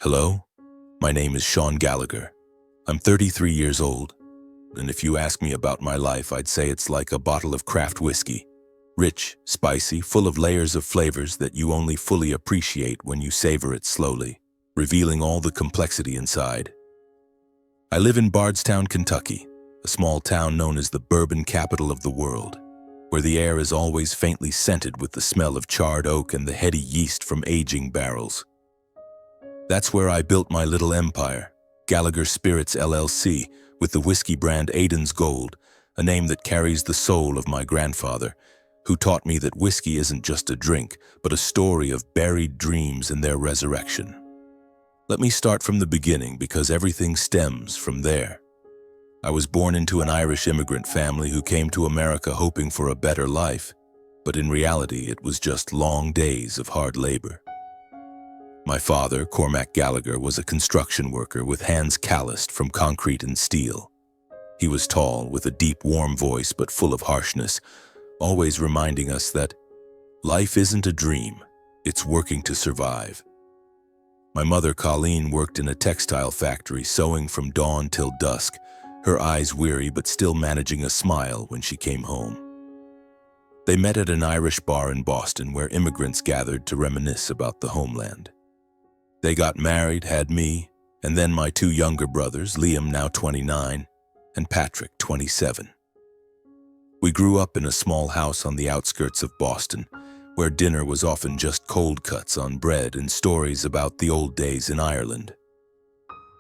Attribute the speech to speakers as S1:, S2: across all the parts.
S1: Hello, my name is Sean Gallagher. I'm 33 years old, and if you ask me about my life, I'd say it's like a bottle of craft whiskey. Rich, spicy, full of layers of flavors that you only fully appreciate when you savor it slowly, revealing all the complexity inside. I live in Bardstown, Kentucky, a small town known as the bourbon capital of the world, where the air is always faintly scented with the smell of charred oak and the heady yeast from aging barrels. That's where I built my little empire, Gallagher Spirits LLC, with the whiskey brand Aiden's Gold, a name that carries the soul of my grandfather, who taught me that whiskey isn't just a drink, but a story of buried dreams and their resurrection. Let me start from the beginning because everything stems from there. I was born into an Irish immigrant family who came to America hoping for a better life, but in reality it was just long days of hard labor. My father, Cormac Gallagher, was a construction worker with hands calloused from concrete and steel. He was tall, with a deep, warm voice but full of harshness, always reminding us that life isn't a dream, it's working to survive. My mother, Colleen, worked in a textile factory, sewing from dawn till dusk, her eyes weary but still managing a smile when she came home. They met at an Irish bar in Boston where immigrants gathered to reminisce about the homeland. They got married, had me, and then my two younger brothers, Liam, now 29, and Patrick, 27. We grew up in a small house on the outskirts of Boston, where dinner was often just cold cuts on bread and stories about the old days in Ireland.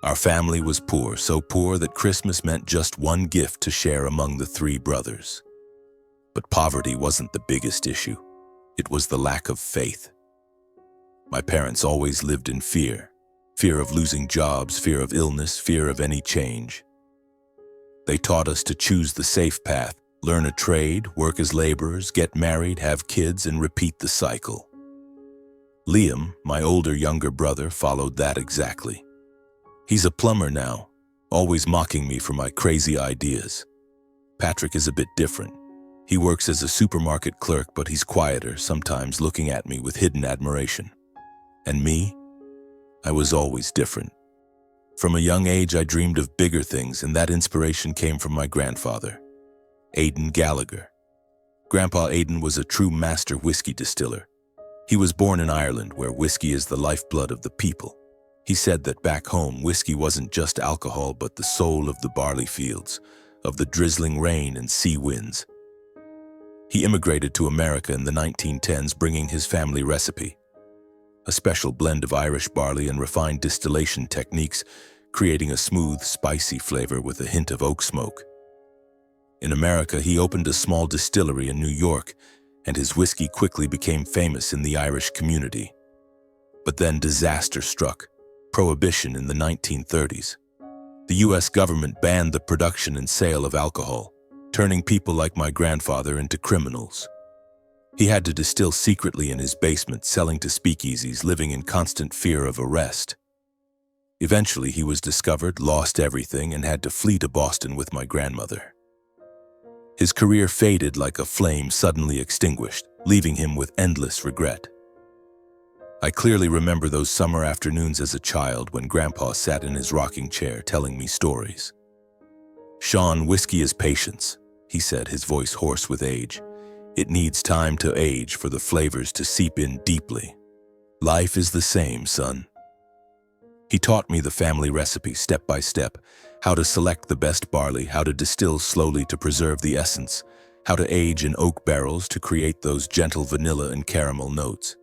S1: Our family was poor, so poor that Christmas meant just one gift to share among the three brothers. But poverty wasn't the biggest issue. It was the lack of faith. My parents always lived in fear of losing jobs, fear of illness, fear of any change. They taught us to choose the safe path, learn a trade, work as laborers, get married, have kids, and repeat the cycle. Liam, my younger brother, followed that exactly. He's a plumber now, always mocking me for my crazy ideas. Patrick is a bit different. He works as a supermarket clerk, but he's quieter, sometimes looking at me with hidden admiration. And me? I was always different. From a young age, I dreamed of bigger things, and that inspiration came from my grandfather, Aiden Gallagher. Grandpa Aiden was a true master whiskey distiller. He was born in Ireland, where whiskey is the lifeblood of the people. He said that back home, whiskey wasn't just alcohol, but the soul of the barley fields, of the drizzling rain and sea winds. He immigrated to America in the 1910s, bringing his family recipe, a special blend of Irish barley and refined distillation techniques, creating a smooth, spicy flavor with a hint of oak smoke. In America, he opened a small distillery in New York, and his whiskey quickly became famous in the Irish community. But then disaster struck, Prohibition in the 1930s. The US government banned the production and sale of alcohol, turning people like my grandfather into criminals. He had to distill secretly in his basement, selling to speakeasies, living in constant fear of arrest. Eventually, he was discovered, lost everything, and had to flee to Boston with my grandmother. His career faded like a flame suddenly extinguished, leaving him with endless regret. I clearly remember those summer afternoons as a child when Grandpa sat in his rocking chair telling me stories. "Sean, whiskey is patience," he said, his voice hoarse with age. "It needs time to age for the flavors to seep in deeply. Life is the same, son." He taught me the family recipe step by step, how to select the best barley, how to distill slowly to preserve the essence, how to age in oak barrels to create those gentle vanilla and caramel notes.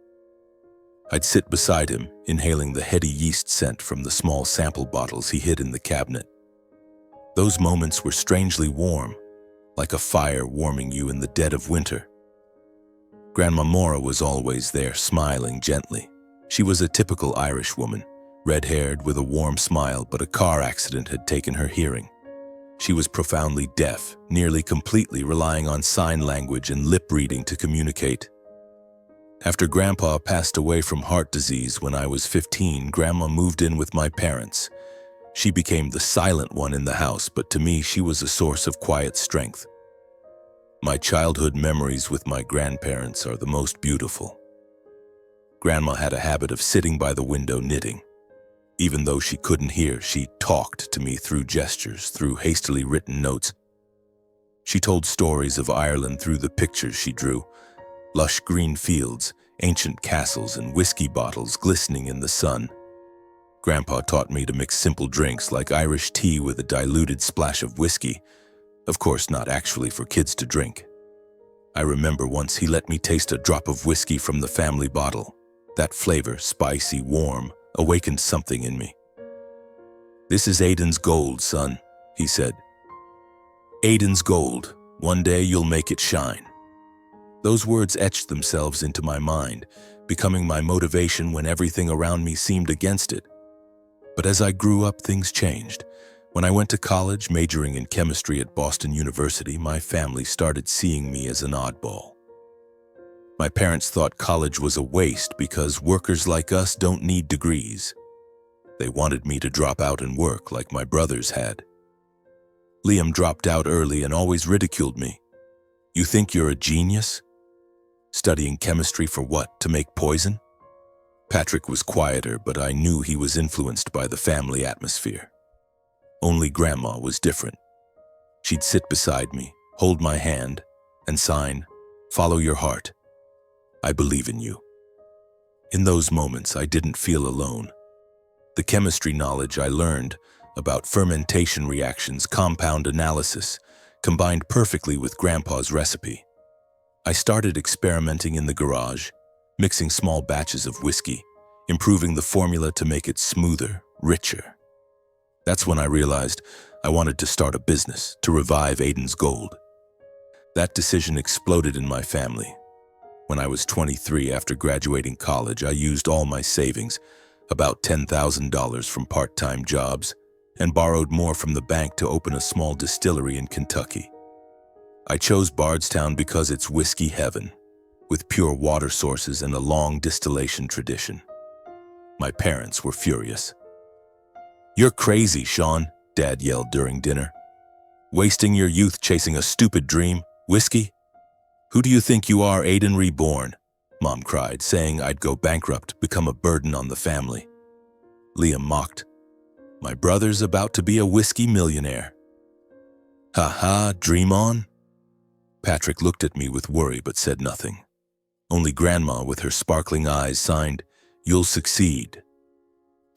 S1: I'd sit beside him, inhaling the heady yeast scent from the small sample bottles he hid in the cabinet. Those moments were strangely warm, like a fire warming you in the dead of winter. Grandma Maura was always there, smiling gently. She was a typical Irish woman, red-haired with a warm smile, but a car accident had taken her hearing. She was profoundly deaf, nearly completely relying on sign language and lip reading to communicate. After Grandpa passed away from heart disease when I was 15, Grandma moved in with my parents. She became the silent one in the house, but to me she was a source of quiet strength. My childhood memories with my grandparents are the most beautiful. Grandma had a habit of sitting by the window knitting. Even though she couldn't hear, she talked to me through gestures, through hastily written notes. She told stories of Ireland through the pictures she drew, lush green fields, ancient castles, and whiskey bottles glistening in the sun. Grandpa taught me to mix simple drinks like Irish tea with a diluted splash of whiskey, of course not actually for kids to drink. I remember once he let me taste a drop of whiskey from the family bottle. That flavor, spicy, warm, awakened something in me. "This is Aiden's gold, son," he said. "Aiden's gold. One day you'll make it shine." Those words etched themselves into my mind, becoming my motivation when everything around me seemed against it. But as I grew up, things changed. When I went to college, majoring in chemistry at Boston University, my family started seeing me as an oddball. My parents thought college was a waste because workers like us don't need degrees. They wanted me to drop out and work like my brothers had. Liam dropped out early and always ridiculed me. "You think you're a genius? Studying chemistry for what, to make poison?" Patrick was quieter, but I knew he was influenced by the family atmosphere. Only Grandma was different. She'd sit beside me, hold my hand, and sign, "Follow your heart. I believe in you." In those moments, I didn't feel alone. The chemistry knowledge I learned about fermentation reactions, compound analysis, combined perfectly with Grandpa's recipe. I started experimenting in the garage, mixing small batches of whiskey, improving the formula to make it smoother, richer. That's when I realized I wanted to start a business to revive Aiden's gold. That decision exploded in my family. When I was 23 after graduating college, I used all my savings, about $10,000 from part-time jobs, and borrowed more from the bank to open a small distillery in Kentucky. I chose Bardstown because it's whiskey heaven, with pure water sources and a long distillation tradition. My parents were furious. "You're crazy, Sean," Dad yelled during dinner. "Wasting your youth chasing a stupid dream, whiskey? Who do you think you are, Aiden reborn?" Mom cried, saying I'd go bankrupt, become a burden on the family. Liam mocked. "My brother's about to be a whiskey millionaire." "Ha ha, dream on." Patrick looked at me with worry but said nothing. Only Grandma, with her sparkling eyes, signed, "You'll succeed."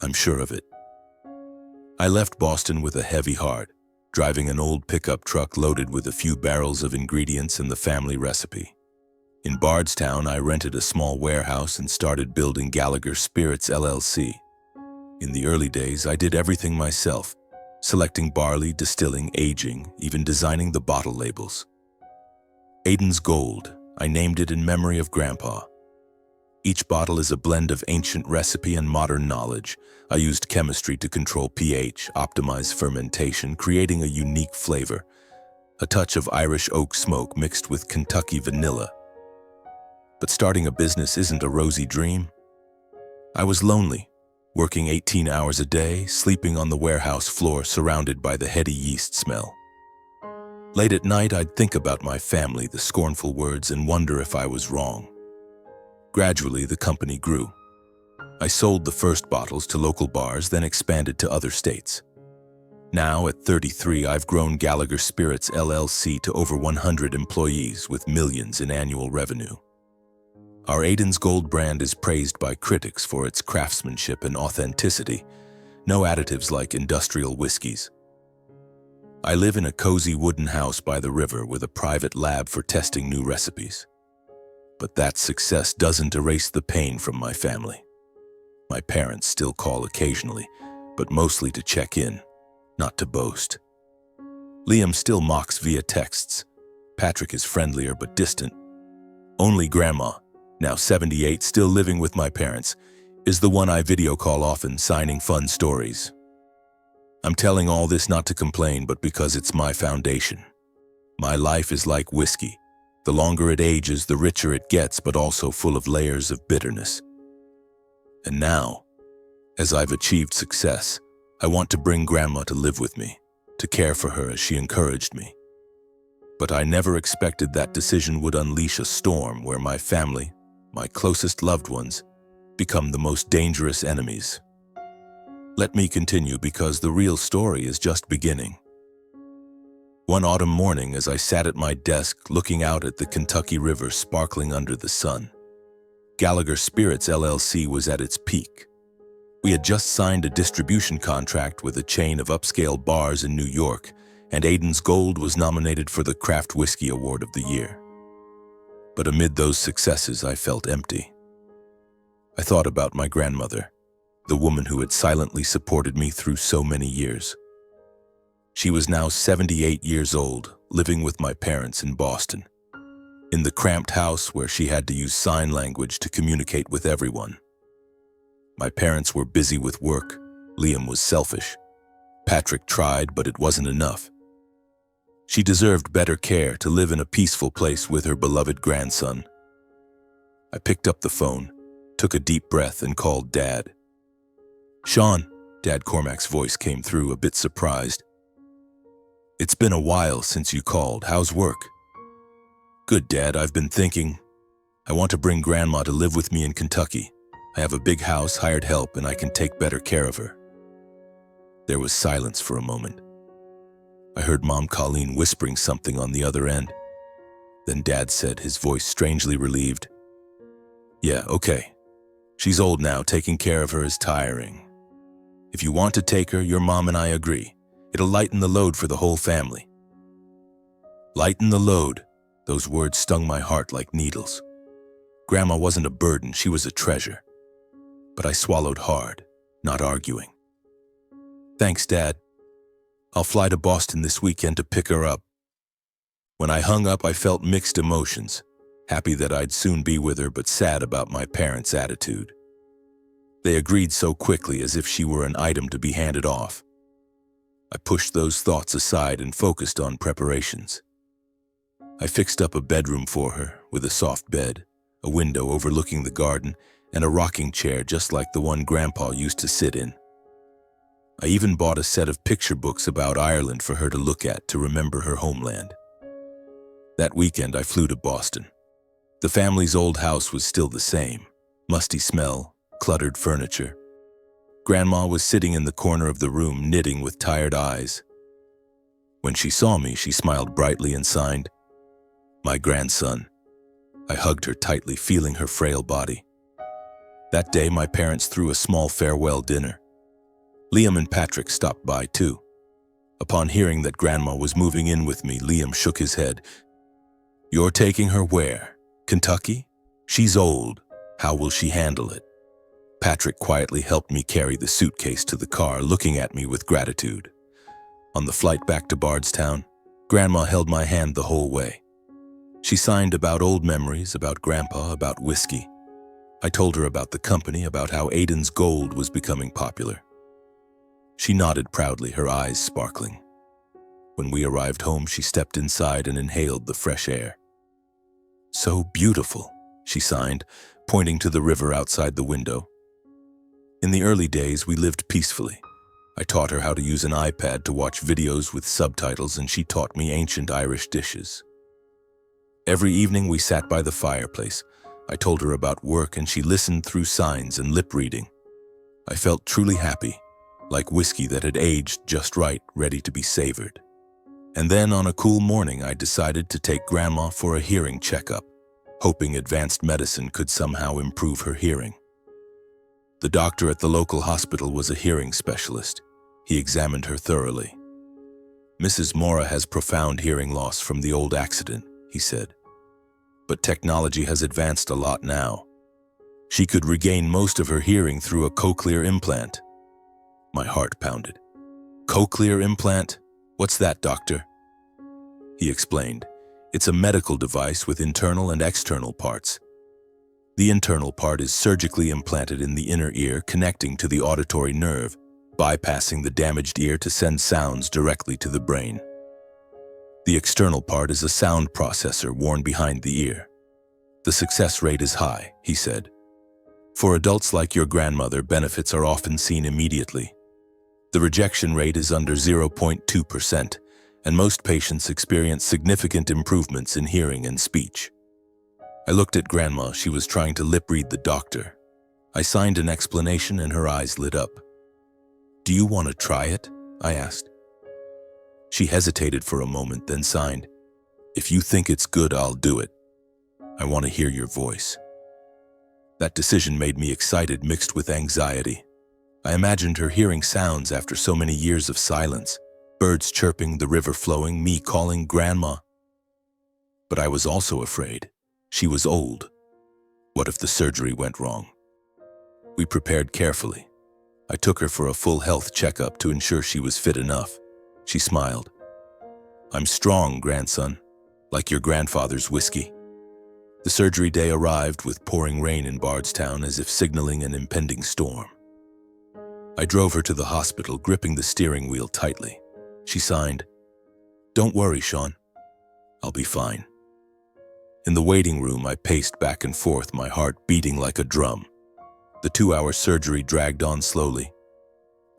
S1: "I'm sure of it." I left Boston with a heavy heart, driving an old pickup truck loaded with a few barrels of ingredients and the family recipe. In Bardstown, I rented a small warehouse and started building Gallagher Spirits LLC. In the early days, I did everything myself, selecting barley, distilling, aging, even designing the bottle labels. Aiden's Gold, I named it in memory of Grandpa. Each bottle is a blend of ancient recipe and modern knowledge. I used chemistry to control pH, optimize fermentation, creating a unique flavor. A touch of Irish oak smoke mixed with Kentucky vanilla. But starting a business isn't a rosy dream. I was lonely, working 18 hours a day, sleeping on the warehouse floor surrounded by the heady yeast smell. Late at night, I'd think about my family, the scornful words, and wonder if I was wrong. Gradually, the company grew. I sold the first bottles to local bars, then expanded to other states. Now, at 33, I've grown Gallagher Spirits LLC to over 100 employees with millions in annual revenue. Our Aiden's Gold brand is praised by critics for its craftsmanship and authenticity, no additives like industrial whiskeys. I live in a cozy wooden house by the river with a private lab for testing new recipes. But that success doesn't erase the pain from my family. My parents still call occasionally, but mostly to check in, not to boast. Liam still mocks via texts. Patrick is friendlier but distant. Only Grandma, now 78, still living with my parents, is the one I video call often, signing fun stories. I'm telling all this not to complain, but because it's my foundation. My life is like whiskey. The longer it ages, the richer it gets, but also full of layers of bitterness. And now, as I've achieved success, I want to bring Grandma to live with me, to care for her as she encouraged me. But I never expected that decision would unleash a storm where my family, my closest loved ones, become the most dangerous enemies. Let me continue because the real story is just beginning. One autumn morning, as I sat at my desk looking out at the Kentucky River sparkling under the sun, Gallagher Spirits LLC was at its peak. We had just signed a distribution contract with a chain of upscale bars in New York, and Aiden's Gold was nominated for the Craft Whiskey Award of the Year. But amid those successes, I felt empty. I thought about my grandmother, the woman who had silently supported me through so many years. She was now 78 years old, living with my parents in Boston, in the cramped house where she had to use sign language to communicate with everyone. My parents were busy with work. Liam was selfish. Patrick tried, but it wasn't enough. She deserved better care, to live in a peaceful place with her beloved grandson. I picked up the phone, took a deep breath, and called Dad. "Sean," Dad Cormac's voice came through, a bit surprised. "It's been a while since you called. How's work?" "Good, Dad. I've been thinking. I want to bring Grandma to live with me in Kentucky. I have a big house, hired help, and I can take better care of her." There was silence for a moment. I heard Mom Colleen whispering something on the other end. Then Dad said, his voice strangely relieved, "Yeah, okay. She's old now. Taking care of her is tiring. If you want to take her, your mom and I agree. It'll lighten the load for the whole family." Lighten the load. Those words stung my heart like needles. Grandma wasn't a burden, she was a treasure. But I swallowed hard, not arguing. "Thanks, Dad. I'll fly to Boston this weekend to pick her up." When I hung up, I felt mixed emotions, happy that I'd soon be with her, but sad about my parents' attitude. They agreed so quickly, as if she were an item to be handed off. I pushed those thoughts aside and focused on preparations. I fixed up a bedroom for her, with a soft bed, a window overlooking the garden, and a rocking chair just like the one Grandpa used to sit in. I even bought a set of picture books about Ireland for her to look at to remember her homeland. That weekend, I flew to Boston. The family's old house was still the same, musty smell, cluttered furniture. Grandma was sitting in the corner of the room, knitting with tired eyes. When she saw me, she smiled brightly and signed, "My grandson." I hugged her tightly, feeling her frail body. That day, my parents threw a small farewell dinner. Liam and Patrick stopped by too. Upon hearing that Grandma was moving in with me, Liam shook his head. "You're taking her where? Kentucky? She's old. How will she handle it?" Patrick quietly helped me carry the suitcase to the car, looking at me with gratitude. On the flight back to Bardstown, Grandma held my hand the whole way. She signed about old memories, about Grandpa, about whiskey. I told her about the company, about how Aiden's Gold was becoming popular. She nodded proudly, her eyes sparkling. When we arrived home, she stepped inside and inhaled the fresh air. "So beautiful," she signed, pointing to the river outside the window. In the early days, we lived peacefully. I taught her how to use an iPad to watch videos with subtitles, and she taught me ancient Irish dishes. Every evening, we sat by the fireplace. I told her about work, and she listened through signs and lip reading. I felt truly happy, like whiskey that had aged just right, ready to be savored. And then on a cool morning, I decided to take Grandma for a hearing checkup, hoping advanced medicine could somehow improve her hearing. The doctor at the local hospital was a hearing specialist. He examined her thoroughly. "Mrs. Mora has profound hearing loss from the old accident," he said. "But technology has advanced a lot now. She could regain most of her hearing through a cochlear implant." My heart pounded. "Cochlear implant? What's that, doctor?" He explained. "It's a medical device with internal and external parts. The internal part is surgically implanted in the inner ear, connecting to the auditory nerve, bypassing the damaged ear to send sounds directly to the brain. The external part is a sound processor worn behind the ear. The success rate is high," he said. "For adults like your grandmother, benefits are often seen immediately. The rejection rate is under 0.2%, and most patients experience significant improvements in hearing and speech." I looked at Grandma. She was trying to lip read the doctor. I signed an explanation and her eyes lit up. "Do you want to try it?" I asked. She hesitated for a moment, then signed. "If you think it's good, I'll do it. I want to hear your voice." That decision made me excited mixed with anxiety. I imagined her hearing sounds after so many years of silence, birds chirping, the river flowing, me calling Grandma. But I was also afraid. She was old. What if the surgery went wrong? We prepared carefully. I took her for a full health checkup to ensure she was fit enough. She smiled. "I'm strong, grandson, like your grandfather's whiskey." The surgery day arrived with pouring rain in Bardstown as if signaling an impending storm. I drove her to the hospital, gripping the steering wheel tightly. She signed, "Don't worry, Sean. I'll be fine." In the waiting room, I paced back and forth, my heart beating like a drum. The 2-hour surgery dragged on slowly.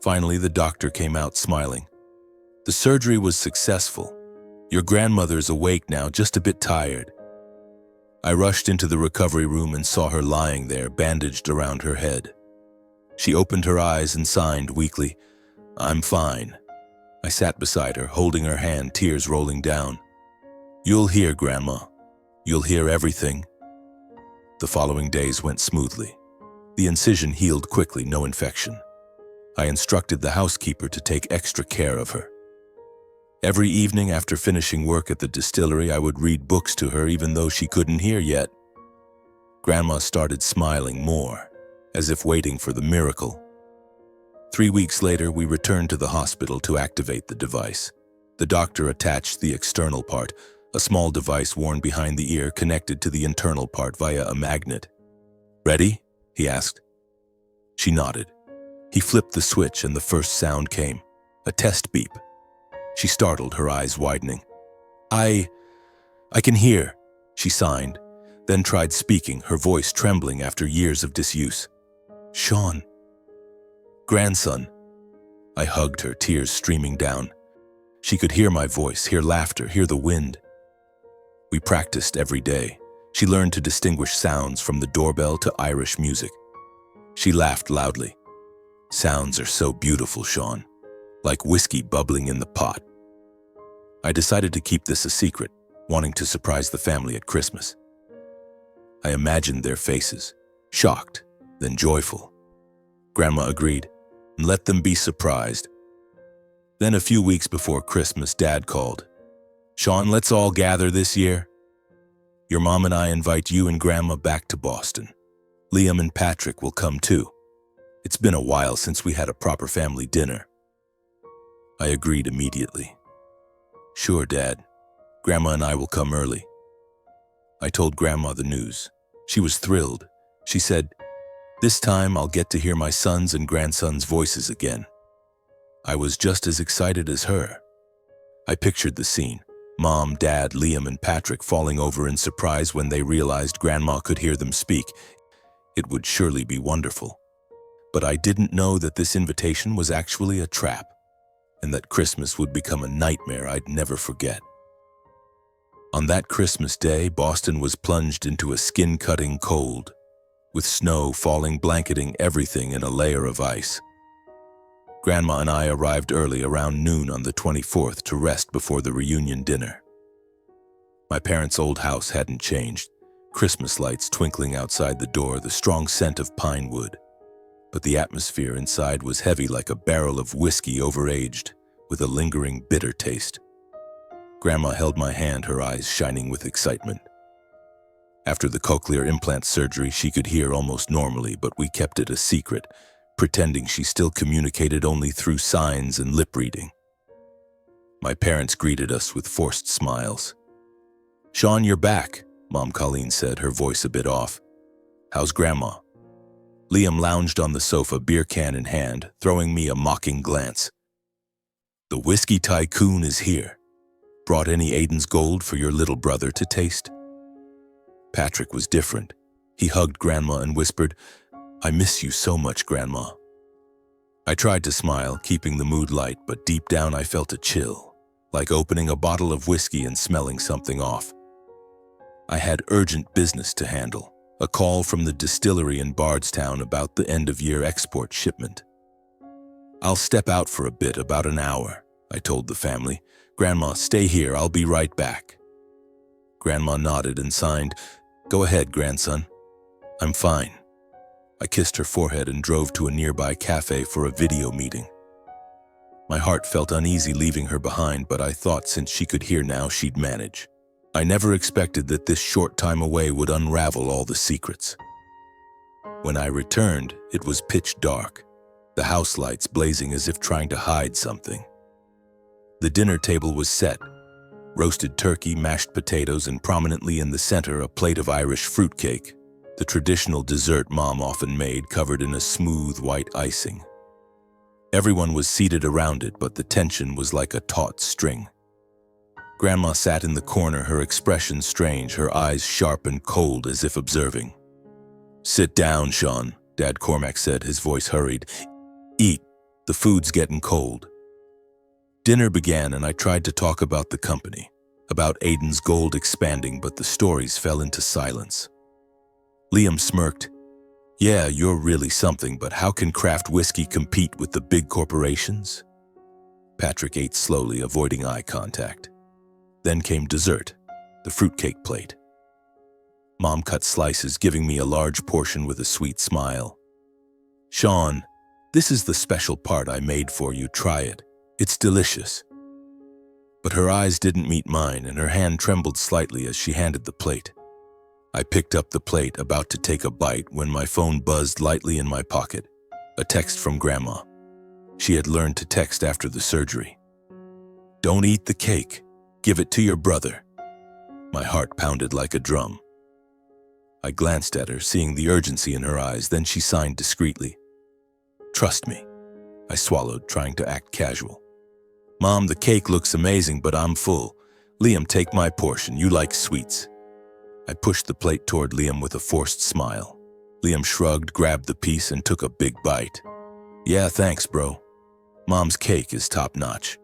S1: Finally, the doctor came out smiling. "The surgery was successful. Your grandmother's awake now, just a bit tired." I rushed into the recovery room and saw her lying there, bandaged around her head. She opened her eyes and signed weakly, "I'm fine." I sat beside her, holding her hand, tears rolling down. "You'll hear, Grandma. You'll hear everything." The following days went smoothly. The incision healed quickly, no infection. I instructed the housekeeper to take extra care of her. Every evening after finishing work at the distillery, I would read books to her even though she couldn't hear yet. Grandma started smiling more, as if waiting for the miracle. 3 weeks later, we returned to the hospital to activate the device. The doctor attached the external part, a small device worn behind the ear connected to the internal part via a magnet. "Ready?" he asked. She nodded. He flipped the switch and the first sound came, a test beep. She startled, her eyes widening. I can hear," she signed, then tried speaking, her voice trembling after years of disuse. "Sean. Grandson." I hugged her, tears streaming down. She could hear my voice, hear laughter, hear the wind. We practiced every day. She learned to distinguish sounds from the doorbell to Irish music. She laughed loudly. "Sounds are so beautiful, Sean, like whiskey bubbling in the pot." I decided to keep this a secret, wanting to surprise the family at Christmas. I imagined their faces, shocked, then joyful. Grandma agreed, and let them be surprised. Then a few weeks before Christmas, Dad called. "Sean, let's all gather this year. Your mom and I invite you and Grandma back to Boston. Liam and Patrick will come too. It's been a while since we had a proper family dinner." I agreed immediately. "Sure, Dad. Grandma and I will come early." I told Grandma the news. She was thrilled. She said, "This time I'll get to hear my sons' and grandsons' voices again." I was just as excited as her. I pictured the scene. Mom, Dad, Liam, and Patrick falling over in surprise when they realized Grandma could hear them speak. It would surely be wonderful. But I didn't know that this invitation was actually a trap, and that Christmas would become a nightmare I'd never forget. On that Christmas day, Boston was plunged into a skin-cutting cold, with snow falling, blanketing everything in a layer of ice. Grandma and I arrived early, around noon on the 24th, to rest before the reunion dinner. My parents' old house hadn't changed, Christmas lights twinkling outside the door, the strong scent of pine wood. But the atmosphere inside was heavy like a barrel of whiskey overaged, with a lingering bitter taste. Grandma held my hand, her eyes shining with excitement. After the cochlear implant surgery, she could hear almost normally, but we kept it a secret, pretending she still communicated only through signs and lip reading. My parents greeted us with forced smiles. "Sean, you're back," Mom Colleen said, her voice a bit off. "How's Grandma?" Liam lounged on the sofa, beer can in hand, throwing me a mocking glance. "The whiskey tycoon is here. Brought any Aiden's Gold for your little brother to taste?" Patrick was different. He hugged Grandma and whispered, "I miss you so much, Grandma." I tried to smile, keeping the mood light, but deep down I felt a chill, like opening a bottle of whiskey and smelling something off. I had urgent business to handle, a call from the distillery in Bardstown about the end-of-year export shipment. I'll step out for a bit, about an hour, I told the family. Grandma, stay here, I'll be right back. Grandma nodded and signed, Go ahead, grandson. I'm fine. I kissed her forehead and drove to a nearby cafe for a video meeting. My heart felt uneasy leaving her behind, but I thought since she could hear now, she'd manage. I never expected that this short time away would unravel all the secrets. When I returned, it was pitch dark, the house lights blazing as if trying to hide something. The dinner table was set. Roasted turkey, mashed potatoes, and prominently in the center, a plate of Irish fruitcake, the traditional dessert Mom often made, covered in a smooth white icing. Everyone was seated around it, but the tension was like a taut string. Grandma sat in the corner, her expression strange, her eyes sharp and cold as if observing. Sit down, Sean, Dad Cormac said, his voice hurried. Eat, the food's getting cold. Dinner began and I tried to talk about the company, about Aiden's gold expanding, but the stories fell into silence. Liam smirked. Yeah, you're really something, but how can craft whiskey compete with the big corporations? Patrick ate slowly, avoiding eye contact. Then came dessert, the fruitcake plate. Mom cut slices, giving me a large portion with a sweet smile. Sean, this is the special part I made for you. Try it. It's delicious. But her eyes didn't meet mine, and her hand trembled slightly as she handed the plate. I picked up the plate, about to take a bite, when my phone buzzed lightly in my pocket. A text from Grandma. She had learned to text after the surgery. Don't eat the cake. Give it to your brother. My heart pounded like a drum. I glanced at her, seeing the urgency in her eyes, then she signed discreetly. Trust me. I swallowed, trying to act casual. Mom, the cake looks amazing, but I'm full. Liam, take my portion. You like sweets. I pushed the plate toward Liam with a forced smile. Liam shrugged, grabbed the piece, and took a big bite. Yeah, thanks, bro. Mom's cake is top-notch.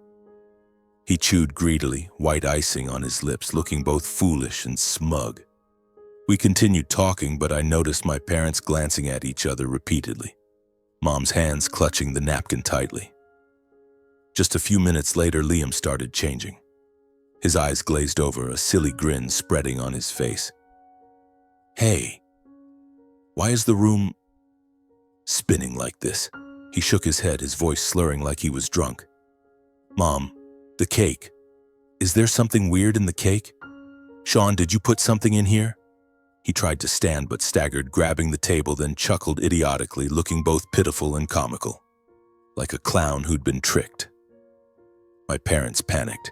S1: He chewed greedily, white icing on his lips, looking both foolish and smug. We continued talking, but I noticed my parents glancing at each other repeatedly, Mom's hands clutching the napkin tightly. Just a few minutes later, Liam started changing. His eyes glazed over, a silly grin spreading on his face. Hey, why is the room spinning like this? He shook his head, his voice slurring like he was drunk. Mom, the cake. Is there something weird in the cake? Sean, did you put something in here? He tried to stand but staggered, grabbing the table, then chuckled idiotically, looking both pitiful and comical, like a clown who'd been tricked. My parents panicked.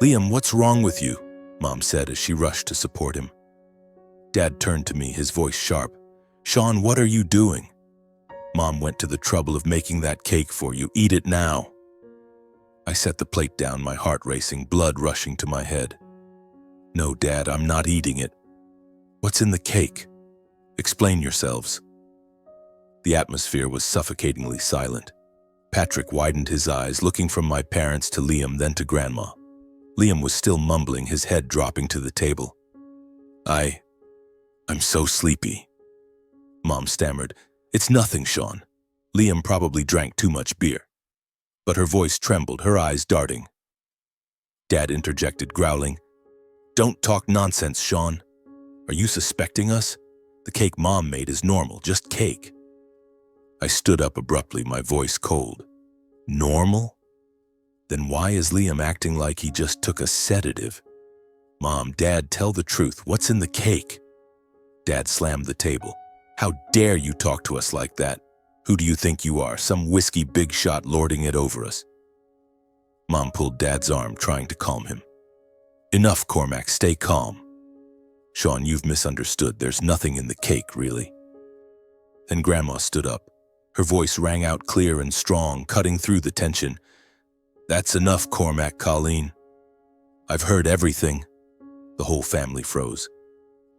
S1: Liam, what's wrong with you? Mom said as she rushed to support him. Dad turned to me, his voice sharp. Sean, what are you doing? Mom went to the trouble of making that cake for you. Eat it now. I set the plate down, my heart racing, blood rushing to my head. No, Dad, I'm not eating it. What's in the cake? Explain yourselves. The atmosphere was suffocatingly silent. Patrick widened his eyes, looking from my parents to Liam, then to Grandma. Liam was still mumbling, his head dropping to the table. I'm so sleepy. Mom stammered. It's nothing, Sean. Liam probably drank too much beer. But her voice trembled, her eyes darting. Dad interjected, growling. Don't talk nonsense, Sean. Are you suspecting us? The cake Mom made is normal, just cake. I stood up abruptly, my voice cold. Normal? Then why is Liam acting like he just took a sedative? Mom, Dad, tell the truth. What's in the cake? Dad slammed the table. How dare you talk to us like that? Who do you think you are, some whiskey big shot lording it over us? Mom pulled Dad's arm, trying to calm him. Enough, Cormac, stay calm. Sean, you've misunderstood. There's nothing in the cake, really. Then Grandma stood up. Her voice rang out clear and strong, cutting through the tension. That's enough, Cormac, Colleen. I've heard everything. The whole family froze.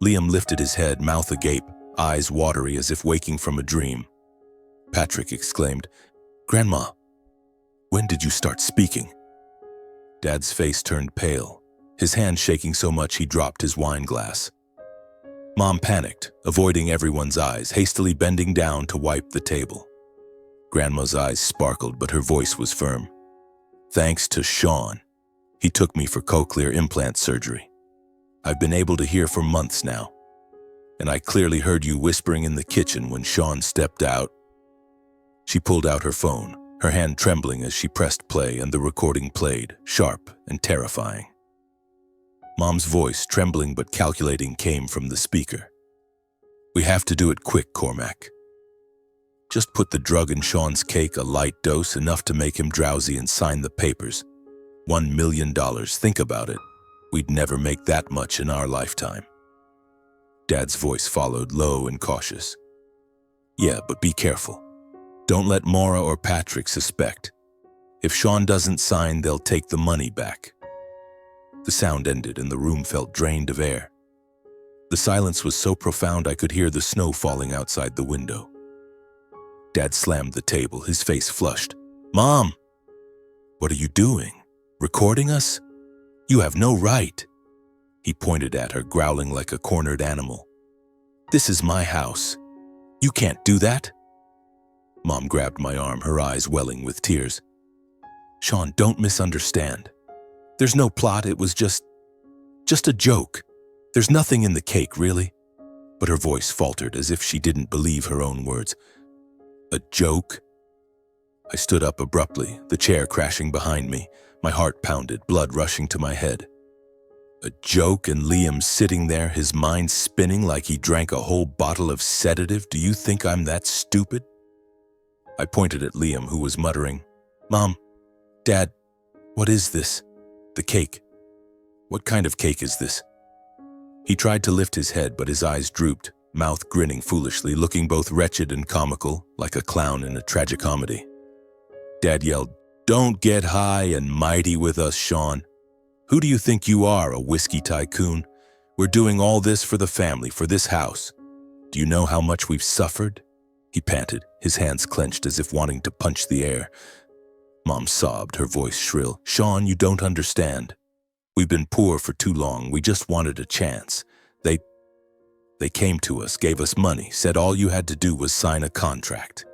S1: Liam lifted his head, mouth agape, eyes watery as if waking from a dream. Patrick exclaimed, Grandma, when did you start speaking? Dad's face turned pale, his hand shaking so much he dropped his wine glass. Mom panicked, avoiding everyone's eyes, hastily bending down to wipe the table. Grandma's eyes sparkled, but her voice was firm. Thanks to Sean. He took me for cochlear implant surgery. I've been able to hear for months now. And I clearly heard you whispering in the kitchen when Sean stepped out. She pulled out her phone, her hand trembling as she pressed play, and the recording played, sharp and terrifying. Mom's voice, trembling but calculating, came from the speaker. We have to do it quick, Cormac. Just put the drug in Sean's cake, a light dose, enough to make him drowsy, and sign the papers. $1 million, think about it. We'd never make that much in our lifetime. Dad's voice followed, low and cautious. Yeah, but be careful. Don't let Maura or Patrick suspect. If Sean doesn't sign, they'll take the money back. The sound ended and the room felt drained of air. The silence was so profound I could hear the snow falling outside the window. Dad slammed the table, his face flushed. Mom! What are you doing? Recording us? You have no right. He pointed at her, growling like a cornered animal. This is my house. You can't do that. Mom grabbed my arm, her eyes welling with tears. Sean, don't misunderstand. There's no plot, it was just a joke. There's nothing in the cake, really. But her voice faltered as if she didn't believe her own words. A joke? I stood up abruptly, the chair crashing behind me. My heart pounded, blood rushing to my head. A joke, and Liam sitting there, his mind spinning like he drank a whole bottle of sedative. Do you think I'm that stupid? I pointed at Liam, who was muttering, Mom, Dad, what is this? The cake. What kind of cake is this? He tried to lift his head, but his eyes drooped, mouth grinning foolishly, looking both wretched and comical, like a clown in a tragicomedy. Dad yelled, Don't get high and mighty with us, Sean. Who do you think you are, a whiskey tycoon? We're doing all this for the family, for this house. Do you know how much we've suffered? He panted, his hands clenched as if wanting to punch the air. Mom sobbed, her voice shrill. Sean, you don't understand. We've been poor for too long. We just wanted a chance. They came to us, gave us money, said all you had to do was sign a contract.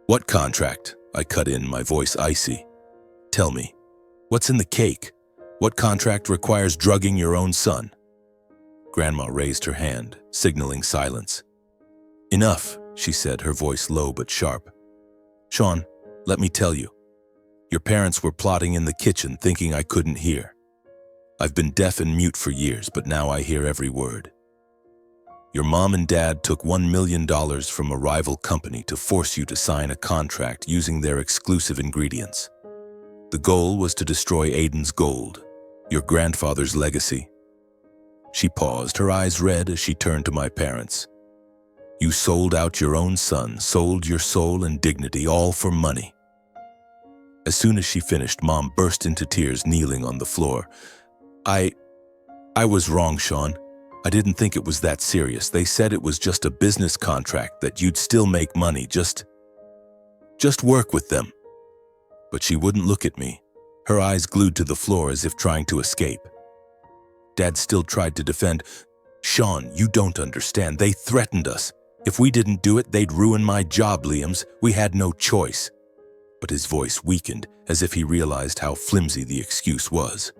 S1: What contract? I cut in, my voice icy. Tell me, what's in the cake? What contract requires drugging your own son? Grandma raised her hand, signaling silence. Enough, she said, her voice low but sharp. Sean, let me tell you. Your parents were plotting in the kitchen, thinking I couldn't hear. I've been deaf and mute for years, but now I hear every word. Your mom and dad took $1 million from a rival company to force you to sign a contract using their exclusive ingredients. The goal was to destroy Aiden's gold, your grandfather's legacy. She paused, her eyes red as she turned to my parents. You sold out your own son, sold your soul and dignity, all for money. As soon as she finished, Mom burst into tears, kneeling on the floor. I was wrong, Sean. I didn't think it was that serious. They said it was just a business contract, that you'd still make money, just work with them. But she wouldn't look at me, her eyes glued to the floor as if trying to escape. Dad still tried to defend. Sean, you don't understand. They threatened us. If we didn't do it, they'd ruin my job, Liam's. We had no choice. But his voice weakened, as if he realized how flimsy the excuse was.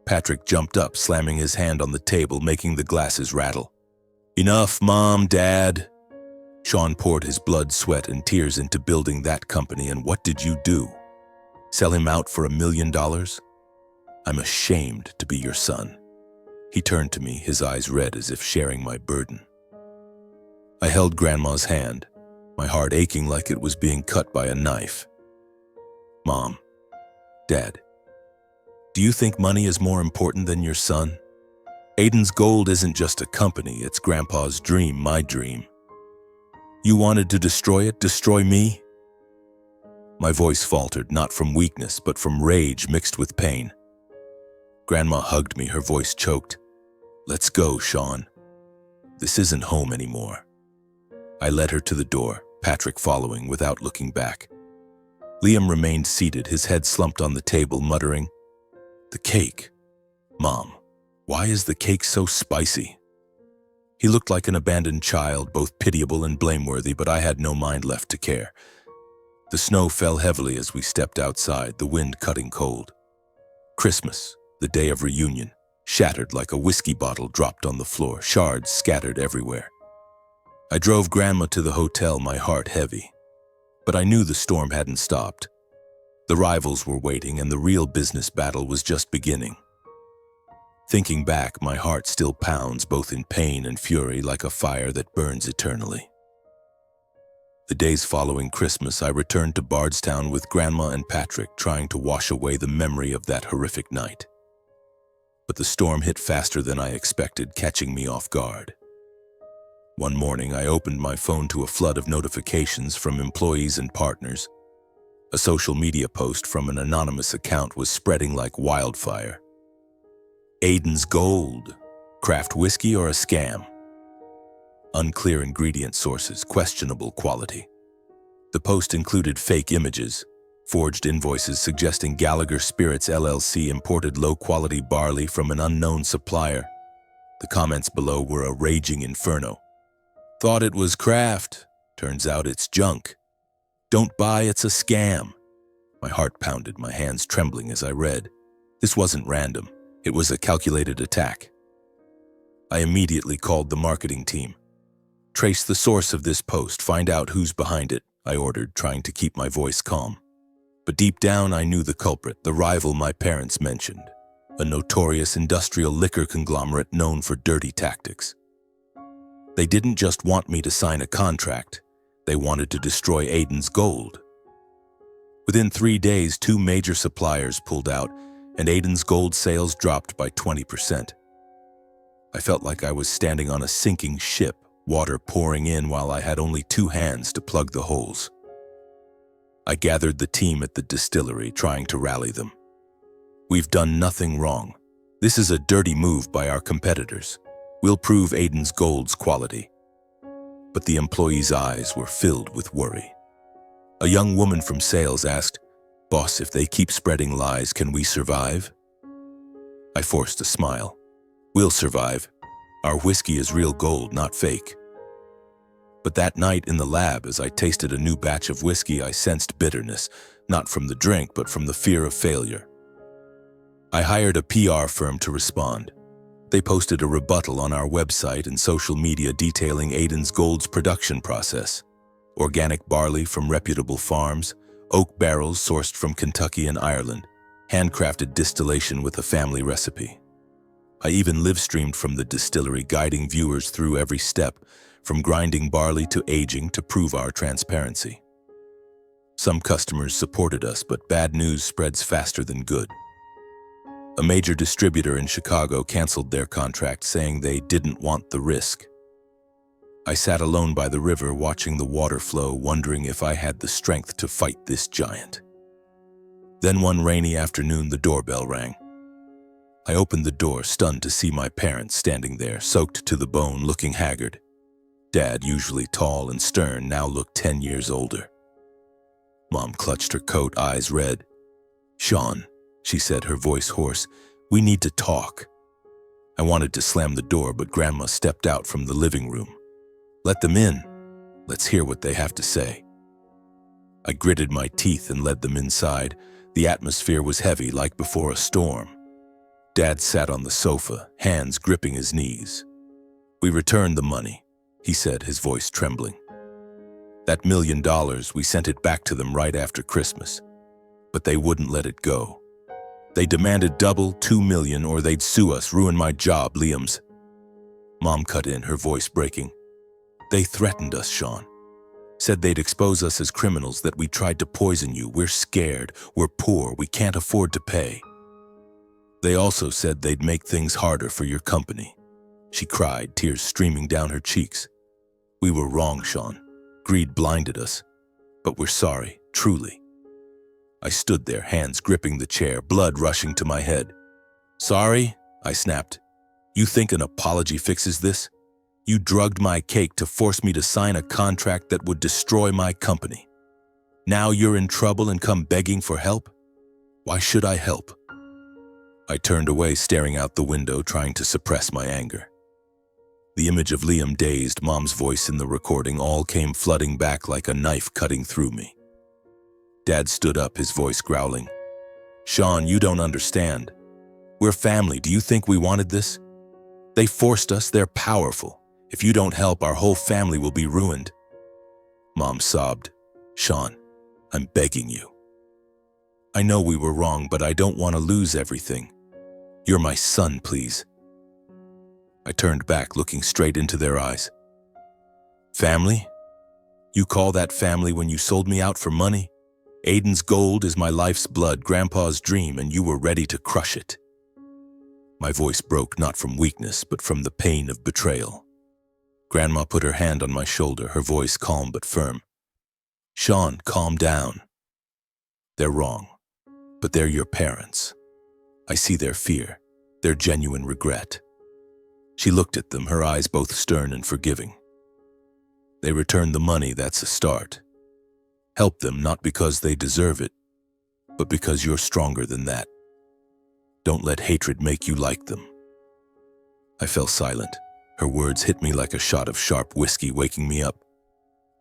S1: Patrick jumped up, slamming his hand on the table, making the glasses rattle. Enough, Mom, Dad. Sean poured his blood, sweat, and tears into building that company, and what did you do? Sell him out for $1 million? I'm ashamed to be your son. He turned to me, his eyes red as if sharing my burden. I held Grandma's hand, my heart aching like it was being cut by a knife. Mom, Dad, do you think money is more important than your son? Aiden's gold isn't just a company, it's Grandpa's dream, my dream. You wanted to destroy it, destroy me? My voice faltered, not from weakness, but from rage mixed with pain. Grandma hugged me, her voice choked. Let's go, Sean. This isn't home anymore. I led her to the door, Patrick following without looking back. Liam remained seated, his head slumped on the table, muttering, The cake. Mom, why is the cake so spicy? He looked like an abandoned child, both pitiable and blameworthy, but I had no mind left to care. The snow fell heavily as we stepped outside, the wind cutting cold. Christmas, the day of reunion, shattered like a whiskey bottle dropped on the floor, shards scattered everywhere. I drove Grandma to the hotel, my heart heavy. But I knew the storm hadn't stopped. The rivals were waiting, and the real business battle was just beginning. Thinking back, my heart still pounds, both in pain and fury, like a fire that burns eternally. The days following Christmas, I returned to Bardstown with Grandma and Patrick, trying to wash away the memory of that horrific night. But the storm hit faster than I expected, catching me off guard. One morning, I opened my phone to a flood of notifications from employees and partners. A social media post from an anonymous account was spreading like wildfire. Aiden's Gold, craft whiskey or a scam? Unclear ingredient sources, questionable quality. The post included fake images, forged invoices suggesting Gallagher Spirits LLC imported low-quality barley from an unknown supplier. The comments below were a raging inferno. Thought it was craft. Turns out it's junk. Don't buy, it's a scam. My heart pounded, my hands trembling as I read. This wasn't random. It was a calculated attack. I immediately called the marketing team. Trace the source of this post, find out who's behind it, I ordered, trying to keep my voice calm. But deep down, I knew the culprit, the rival my parents mentioned, a notorious industrial liquor conglomerate known for dirty tactics. They didn't just want me to sign a contract, they wanted to destroy Aiden's Gold. Within 3 days, 2 major suppliers pulled out, and Aiden's Gold sales dropped by 20%. I felt like I was standing on a sinking ship, water pouring in while I had only 2 hands to plug the holes. I gathered the team at the distillery, trying to rally them. We've done nothing wrong. This is a dirty move by our competitors. We'll prove Aiden's Gold's quality. But the employees' eyes were filled with worry. A young woman from sales asked, "Boss, if they keep spreading lies, can we survive?" I forced a smile. We'll survive. Our whiskey is real gold, not fake. But that night in the lab, as I tasted a new batch of whiskey, I sensed bitterness, not from the drink, but from the fear of failure. I hired a PR firm to respond. They posted a rebuttal on our website and social media detailing Aiden's Gold's production process. Organic barley from reputable farms, oak barrels sourced from Kentucky and Ireland, handcrafted distillation with a family recipe. I even live-streamed from the distillery, guiding viewers through every step, from grinding barley to aging, to prove our transparency. Some customers supported us, but bad news spreads faster than good. A major distributor in Chicago canceled their contract, saying they didn't want the risk. I sat alone by the river, watching the water flow, wondering if I had the strength to fight this giant. Then one rainy afternoon, the doorbell rang. I opened the door, stunned to see my parents standing there, soaked to the bone, looking haggard. Dad, usually tall and stern, now looked 10 years older. Mom clutched her coat, eyes red. "Sean," she said, her voice hoarse, "we need to talk." I wanted to slam the door, but Grandma stepped out from the living room. "Let them in. Let's hear what they have to say." I gritted my teeth and led them inside. The atmosphere was heavy, like before a storm. Dad sat on the sofa, hands gripping his knees. "We returned the money," he said, his voice trembling. "That $1 million, we sent it back to them right after Christmas. But they wouldn't let it go. They demanded double, $2 million, or they'd sue us, ruin my job, Liam's." Mom cut in, her voice breaking. "They threatened us, Sean. Said they'd expose us as criminals, that we tried to poison you. We're scared, we're poor, we can't afford to pay. They also said they'd make things harder for your company." She cried, tears streaming down her cheeks. "We were wrong, Sean. Greed blinded us. But we're sorry, truly." I stood there, hands gripping the chair, blood rushing to my head. "Sorry?" I snapped. "You think an apology fixes this? You drugged my cake to force me to sign a contract that would destroy my company. Now you're in trouble and come begging for help? Why should I help?" I turned away, staring out the window, trying to suppress my anger. The image of Liam dazed, Mom's voice in the recording, all came flooding back like a knife cutting through me. Dad stood up, his voice growling. Sean, you don't understand. We're family. Do you think we wanted this? They forced us. They're powerful. If you don't help, our whole family will be ruined. Mom sobbed. Sean, I'm begging you. I know we were wrong, but I don't want to lose everything. You're my son, please. I turned back, looking straight into their eyes. Family? You call that family when you sold me out for money? Aiden's gold is my life's blood, Grandpa's dream, and you were ready to crush it. My voice broke not from weakness, but from the pain of betrayal. Grandma put her hand on my shoulder, her voice calm but firm. Sean, calm down. They're wrong, but they're your parents. I see their fear, their genuine regret. She looked at them, her eyes both stern and forgiving. They returned the money, that's a start. Help them not because they deserve it, but because you're stronger than that. Don't let hatred make you like them. I fell silent. Her words hit me like a shot of sharp whiskey, waking me up.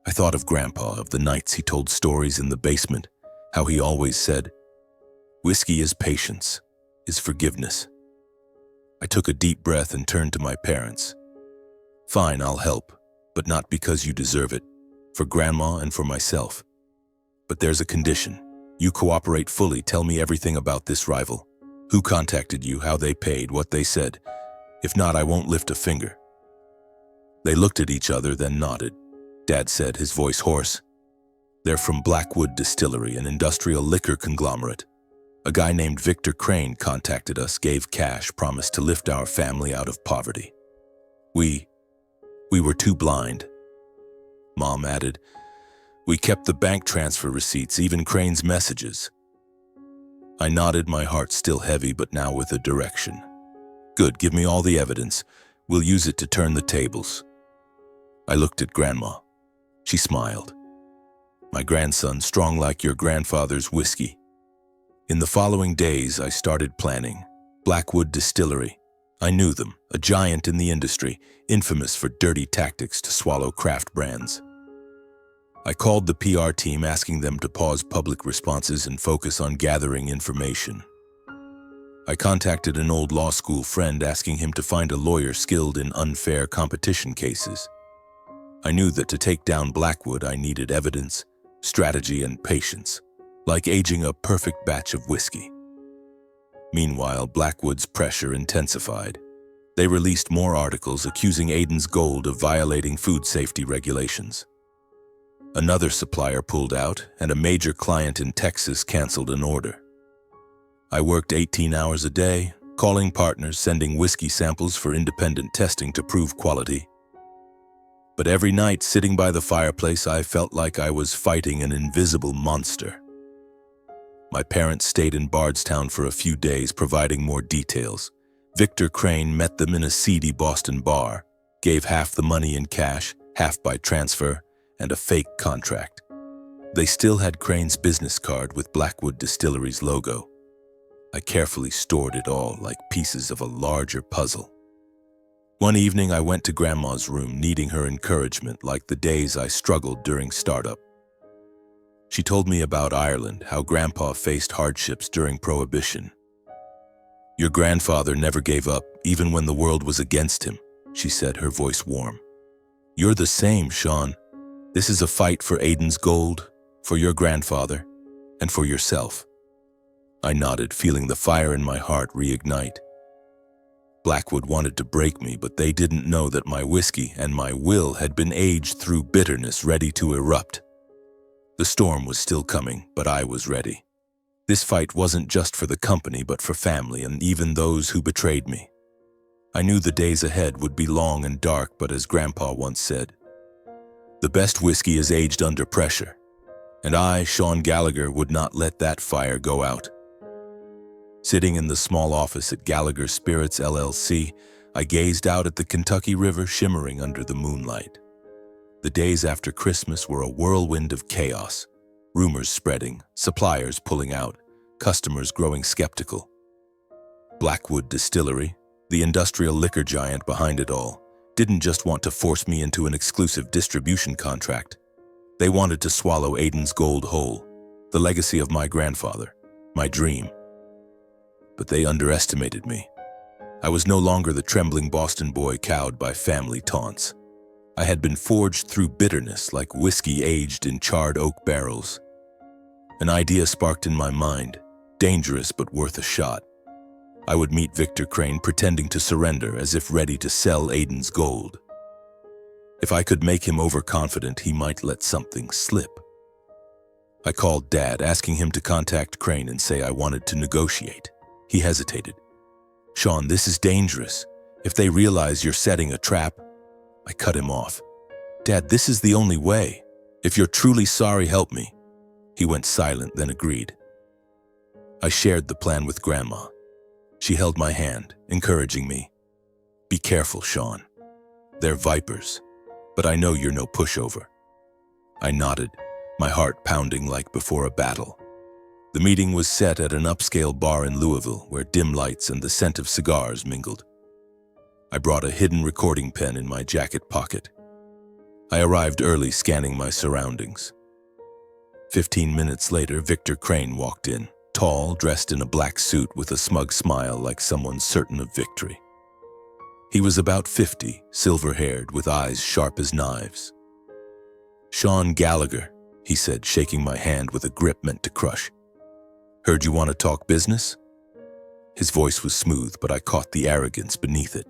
S1: I thought of Grandpa, of the nights he told stories in the basement, how he always said, whiskey is patience, is forgiveness. I took a deep breath and turned to my parents. Fine, I'll help, but not because you deserve it, for Grandma and for myself. But there's a condition. You cooperate fully, tell me everything about this rival. Who contacted you, how they paid, what they said. If not, I won't lift a finger. They looked at each other, then nodded. Dad said, his voice hoarse. They're from Blackwood Distillery, an industrial liquor conglomerate. A guy named Victor Crane contacted us, gave cash, promised to lift our family out of poverty. We were too blind. Mom added, we kept the bank transfer receipts, even Crane's messages. I nodded, my heart still heavy, but now with a direction. Good, give me all the evidence. We'll use it to turn the tables. I looked at Grandma. She smiled. My grandson, strong like your grandfather's whiskey. In the following days, I started planning. Blackwood Distillery. I knew them, a giant in the industry, infamous for dirty tactics to swallow craft brands. I called the PR team, asking them to pause public responses and focus on gathering information. I contacted an old law school friend, asking him to find a lawyer skilled in unfair competition cases. I knew that to take down Blackwood, I needed evidence, strategy, and patience, like aging a perfect batch of whiskey. Meanwhile, Blackwood's pressure intensified. They released more articles accusing Aiden's Gold of violating food safety regulations. Another supplier pulled out, and a major client in Texas canceled an order. I worked 18 hours a day, calling partners, sending whiskey samples for independent testing to prove quality. But every night, sitting by the fireplace, I felt like I was fighting an invisible monster. My parents stayed in Bardstown for a few days, providing more details. Victor Crane met them in a seedy Boston bar, gave half the money in cash, half by transfer, and a fake contract. They still had Crane's business card with Blackwood Distillery's logo. I carefully stored it all like pieces of a larger puzzle. One evening, I went to Grandma's room, needing her encouragement like the days I struggled during startup. She told me about Ireland, how Grandpa faced hardships during Prohibition. Your grandfather never gave up, even when the world was against him, she said, her voice warm. You're the same, Sean. This is a fight for Aiden's Gold, for your grandfather, and for yourself. I nodded, feeling the fire in my heart reignite. Blackwood wanted to break me, but they didn't know that my whiskey and my will had been aged through bitterness, ready to erupt. The storm was still coming, but I was ready. This fight wasn't just for the company, but for family and even those who betrayed me. I knew the days ahead would be long and dark, but as Grandpa once said, the best whiskey is aged under pressure, and I, Sean Gallagher, would not let that fire go out. Sitting in the small office at Gallagher Spirits LLC, I gazed out at the Kentucky River shimmering under the moonlight. The days after Christmas were a whirlwind of chaos, rumors spreading, suppliers pulling out, customers growing skeptical. Blackwood Distillery, the industrial liquor giant behind it all, didn't just want to force me into an exclusive distribution contract. They wanted to swallow Aiden's Gold whole. the legacy of my grandfather, my dream. But they underestimated me. I was no longer the trembling Boston boy cowed by family taunts. I had been forged through bitterness like whiskey aged in charred oak barrels. An idea sparked in my mind, dangerous but worth a shot. I would meet Victor Crane pretending to surrender as if ready to sell Aiden's gold. If I could make him overconfident, he might let something slip. I called Dad, asking him to contact Crane and say I wanted to negotiate. He hesitated. "Sean, this is dangerous. If they realize you're setting a trap..." I cut him off. "Dad, this is the only way. If you're truly sorry, help me." He went silent, then agreed. I shared the plan with Grandma. She held my hand, encouraging me. "Be careful, Sean. They're vipers, but I know you're no pushover." I nodded, my heart pounding like before a battle. The meeting was set at an upscale bar in Louisville where dim lights and the scent of cigars mingled. I brought a hidden recording pen in my jacket pocket. I arrived early, scanning my surroundings. 15 minutes later, Victor Crane walked in, tall, dressed in a black suit with a smug smile like someone certain of victory. He was about 50, silver-haired, with eyes sharp as knives. "Sean Gallagher," he said, shaking my hand with a grip meant to crush. "Heard you want to talk business?" His voice was smooth, but I caught the arrogance beneath it.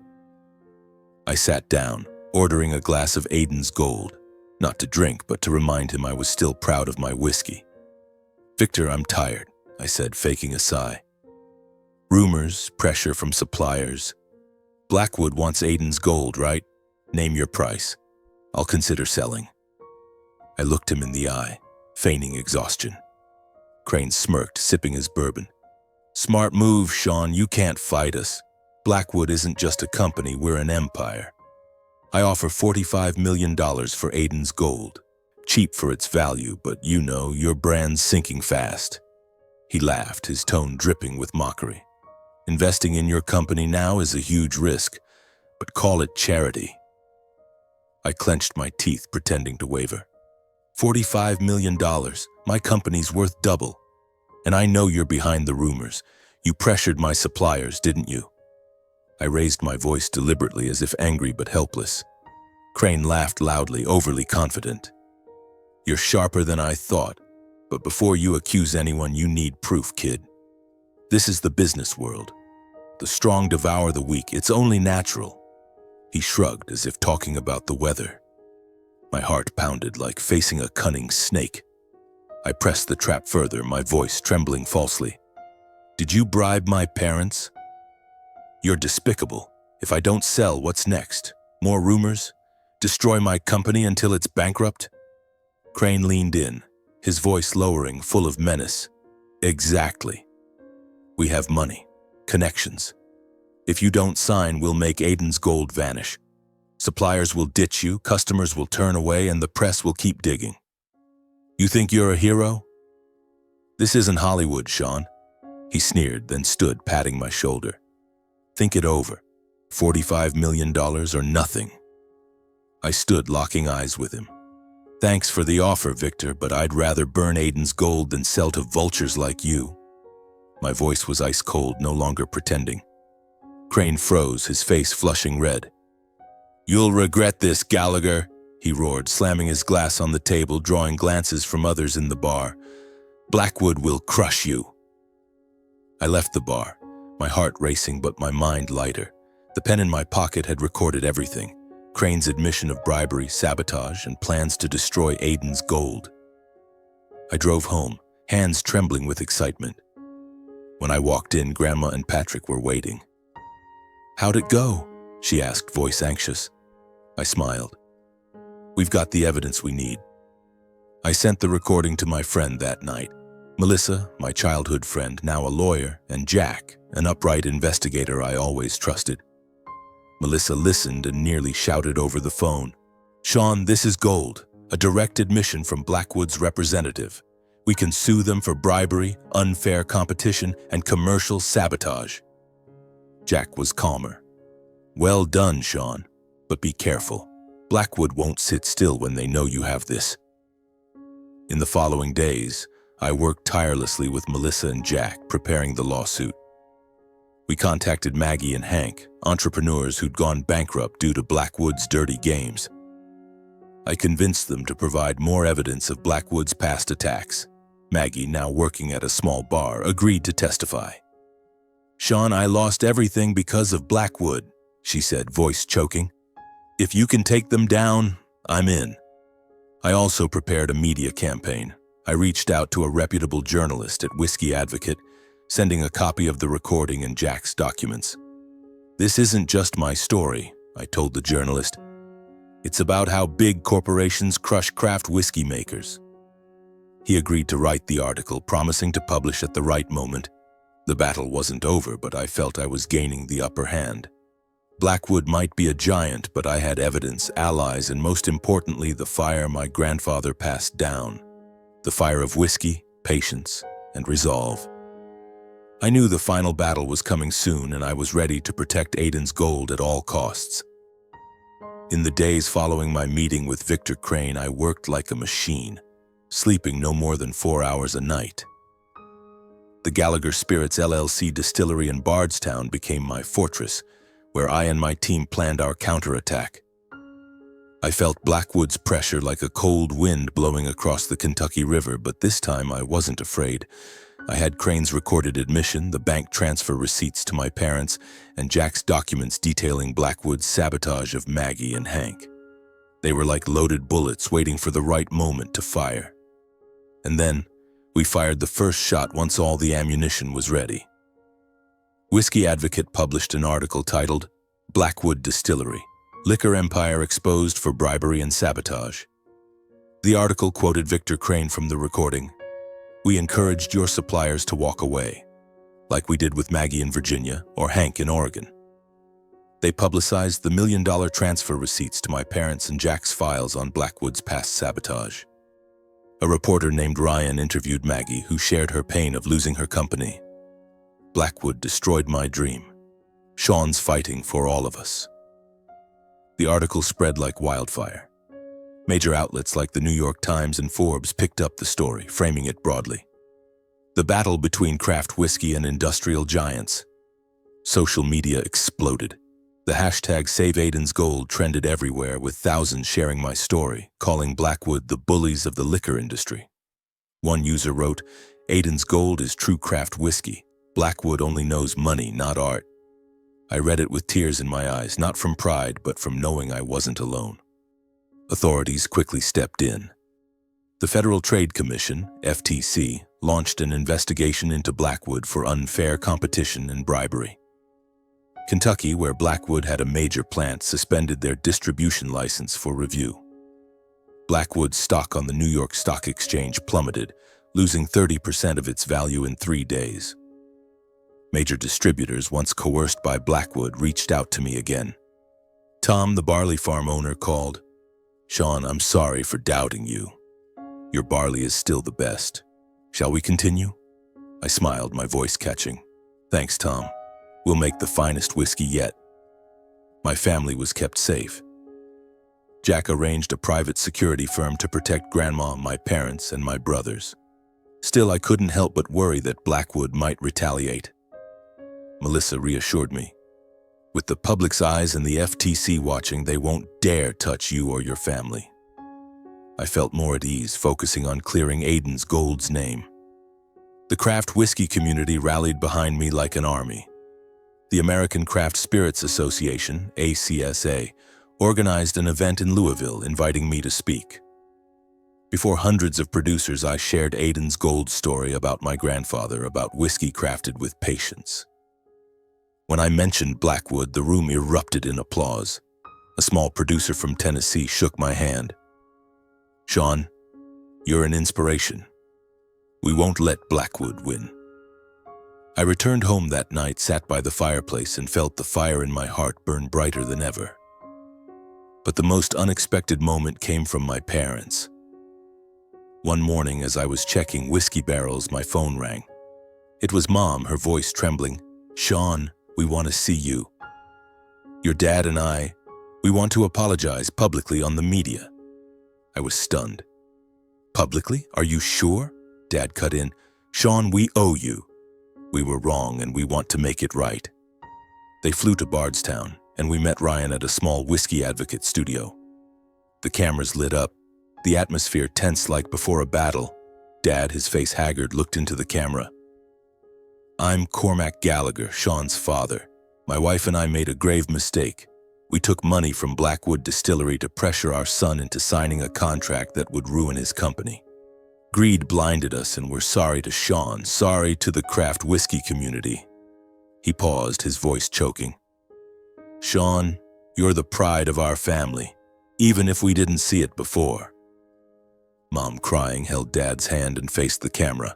S1: I sat down, ordering a glass of Aiden's Gold, not to drink, but to remind him I was still proud of my whiskey. "Victor, I'm tired," I said, faking a sigh. "Rumors, pressure from suppliers. Blackwood wants Aiden's Gold, right? Name your price. I'll consider selling." I looked him in the eye, feigning exhaustion. Crane smirked, sipping his bourbon. "Smart move, Sean. You can't fight us. Blackwood isn't just a company, we're an empire. I offer $45 million for Aiden's Gold. Cheap for its value, but you know, your brand's sinking fast." He laughed, his tone dripping with mockery. "Investing in your company now is a huge risk, but call it charity." I clenched my teeth, pretending to waver. $45 million. My company's worth double. And I know you're behind the rumors. You pressured my suppliers, didn't you? I raised my voice deliberately, as if angry but helpless. Crane laughed loudly, overly confident. "You're sharper than I thought, but before you accuse anyone, you need proof, kid. This is the business world. The strong devour the weak. It's only natural." He shrugged, as if talking about the weather. My heart pounded like facing a cunning snake. I pressed the trap further, my voice trembling falsely. "Did you bribe my parents? You're despicable. If I don't sell, what's next? More rumors? Destroy my company until it's bankrupt?" Crane leaned in, his voice lowering, full of menace. "Exactly. We have money, connections. If you don't sign, we'll make Aiden's Gold vanish. Suppliers will ditch you, customers will turn away, and the press will keep digging. You think you're a hero? This isn't Hollywood, Sean." He sneered, then stood, patting my shoulder. "Think it over. $45 million or nothing." I stood, locking eyes with him. "Thanks for the offer, Victor, but I'd rather burn Aiden's Gold than sell to vultures like you." My voice was ice cold, no longer pretending. Crane froze, his face flushing red. "You'll regret this, Gallagher," he roared, slamming his glass on the table, drawing glances from others in the bar. "Blackwood will crush you." I left the bar, my heart racing but my mind lighter. The pen in my pocket had recorded everything. Crane's admission of bribery, sabotage, and plans to destroy Aiden's Gold. I drove home, hands trembling with excitement. When I walked in, Grandma and Patrick were waiting. "How'd it go?" she asked, voice anxious. I smiled. "We've got the evidence we need." I sent the recording to my friend that night. Melissa, my childhood friend, now a lawyer, and Jack, an upright investigator I always trusted. Melissa listened and nearly shouted over the phone. "Sean, this is gold, a direct admission from Blackwood's representative. We can sue them for bribery, unfair competition, and commercial sabotage." Jack was calmer. "Well done, Sean, but be careful. Blackwood won't sit still when they know you have this." In the following days, I worked tirelessly with Melissa and Jack, preparing the lawsuit. We contacted Maggie and Hank, entrepreneurs who'd gone bankrupt due to Blackwood's dirty games. I convinced them to provide more evidence of Blackwood's past attacks. Maggie, now working at a small bar, agreed to testify. "Sean, I lost everything because of Blackwood," she said, voice choking. "If you can take them down, I'm in." I also prepared a media campaign. I reached out to a reputable journalist at Whiskey Advocate, sending a copy of the recording and Jack's documents. "This isn't just my story," I told the journalist. "It's about how big corporations crush craft whiskey makers." He agreed to write the article, promising to publish at the right moment. The battle wasn't over, but I felt I was gaining the upper hand. Blackwood might be a giant, but I had evidence, allies, and most importantly, the fire my grandfather passed down. The fire of whiskey, patience, and resolve. I knew the final battle was coming soon, and I was ready to protect Aiden's gold at all costs. In the days following my meeting with Victor Crane, I worked like a machine, sleeping no more than 4 hours a night. The Gallagher Spirits LLC distillery in Bardstown became my fortress, where I and my team planned our counterattack. I felt Blackwood's pressure like a cold wind blowing across the Kentucky River, but this time I wasn't afraid. I had Crane's recorded admission, the bank transfer receipts to my parents, and Jack's documents detailing Blackwood's sabotage of Maggie and Hank. They were like loaded bullets waiting for the right moment to fire. And then, we fired the first shot once all the ammunition was ready. Whiskey Advocate published an article titled, "Blackwood Distillery, Liquor Empire Exposed for Bribery and Sabotage." The article quoted Victor Crane from the recording. "We encouraged your suppliers to walk away, like we did with Maggie in Virginia or Hank in Oregon." They publicized the $1 million transfer receipts to my parents and Jack's files on Blackwood's past sabotage. A reporter named Ryan interviewed Maggie, who shared her pain of losing her company. "Blackwood destroyed my dream. Sean's fighting for all of us." The article spread like wildfire. Major outlets like the New York Times and Forbes picked up the story, framing it broadly. The battle between craft whiskey and industrial giants. Social media exploded. The hashtag Save Aiden's Gold trended everywhere, with thousands sharing my story, calling Blackwood the bullies of the liquor industry. One user wrote, "Aiden's Gold is true craft whiskey. Blackwood only knows money, not art." I read it with tears in my eyes, not from pride, but from knowing I wasn't alone. Authorities quickly stepped in. The Federal Trade Commission, FTC, launched an investigation into Blackwood for unfair competition and bribery. Kentucky, where Blackwood had a major plant, suspended their distribution license for review. Blackwood's stock on the New York Stock Exchange plummeted, losing 30% of its value in 3 days. Major distributors, once coerced by Blackwood, reached out to me again. Tom, the barley farm owner, called. "Sean, I'm sorry for doubting you. Your barley is still the best. Shall we continue?" I smiled, my voice catching. "Thanks, Tom. We'll make the finest whiskey yet." My family was kept safe. Jack arranged a private security firm to protect Grandma, my parents, and my brothers. Still, I couldn't help but worry that Blackwood might retaliate. Melissa reassured me. "With the public's eyes and the FTC watching, they won't dare touch you or your family." I felt more at ease, focusing on clearing Aiden's Gold's name. The craft whiskey community rallied behind me like an army. The American Craft Spirits Association, ACSA, organized an event in Louisville inviting me to speak. Before hundreds of producers, I shared Aiden's Gold story about my grandfather, about whiskey crafted with patience. When I mentioned Blackwood, the room erupted in applause. A small producer from Tennessee shook my hand. "Sean, you're an inspiration. We won't let Blackwood win." I returned home that night, sat by the fireplace, and felt the fire in my heart burn brighter than ever. But the most unexpected moment came from my parents. One morning, as I was checking whiskey barrels, my phone rang. It was Mom, her voice trembling. "Sean, we want to see you. Your dad and we want to apologize publicly on the media." I was stunned. "Publicly? Are you sure? Dad cut in. "Sean, we owe you. We were wrong and we want to make it right." They flew to Bardstown, and we met Ryan at a small whiskey advocate studio. The cameras lit up, the atmosphere tense like before a battle. Dad, his face haggard, looked into the camera. "I'm Cormac Gallagher, Sean's father. My wife and I made a grave mistake. We took money from Blackwood Distillery to pressure our son into signing a contract that would ruin his company. Greed blinded us, and we're sorry to Sean, sorry to the craft whiskey community." He paused, his voice choking. "Sean, you're the pride of our family, even if we didn't see it before." Mom, crying, held Dad's hand and faced the camera.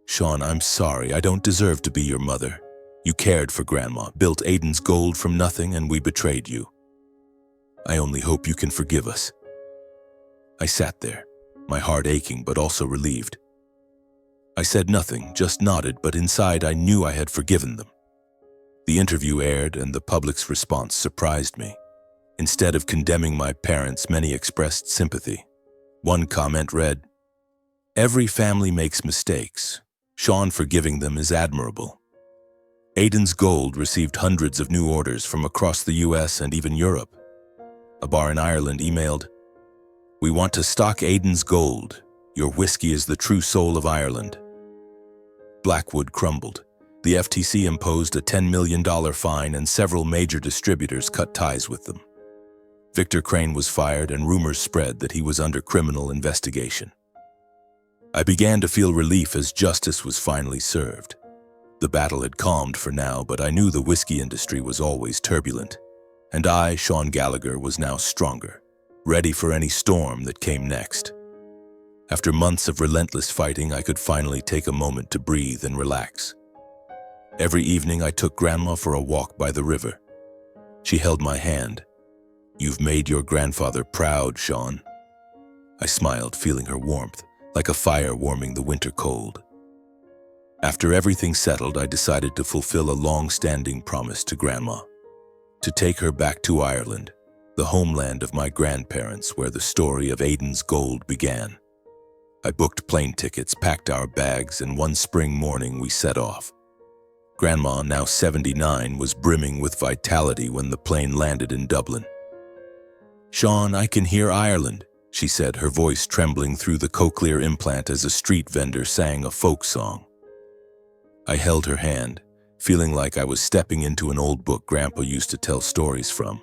S1: "Sean, I'm sorry. I don't deserve to be your mother. You cared for Grandma, built Aiden's Gold from nothing, and we betrayed you. I only hope you can forgive us." I sat there, my heart aching but also relieved. I said nothing, just nodded, but inside I knew I had forgiven them. The interview aired, and the public's response surprised me. Instead of condemning my parents, many expressed sympathy. One comment read, "Every family makes mistakes. Sean forgiving them is admirable." Aiden's Gold received hundreds of new orders from across the US and even Europe. A bar in Ireland emailed, "We want to stock Aiden's Gold. Your whiskey is the true soul of Ireland." Blackwood crumbled. The FTC imposed a $10 million fine, and several major distributors cut ties with them. Victor Crane was fired, and rumors spread that he was under criminal investigation. I began to feel relief as justice was finally served. The battle had calmed for now, but I knew the whiskey industry was always turbulent. And I, Sean Gallagher, was now stronger, ready for any storm that came next. After months of relentless fighting, I could finally take a moment to breathe and relax. Every evening, I took Grandma for a walk by the river. She held my hand. "You've made your grandfather proud, Sean." I smiled, feeling her warmth, like a fire warming the winter cold. After everything settled, I decided to fulfill a long-standing promise to Grandma, to take her back to Ireland, the homeland of my grandparents, where the story of Aiden's Gold began. I booked plane tickets, packed our bags, and one spring morning we set off. Grandma, now 79, was brimming with vitality when the plane landed in Dublin. "Sean, I can hear Ireland," she said, her voice trembling through the cochlear implant as a street vendor sang a folk song. I held her hand, feeling like I was stepping into an old book Grandpa used to tell stories from.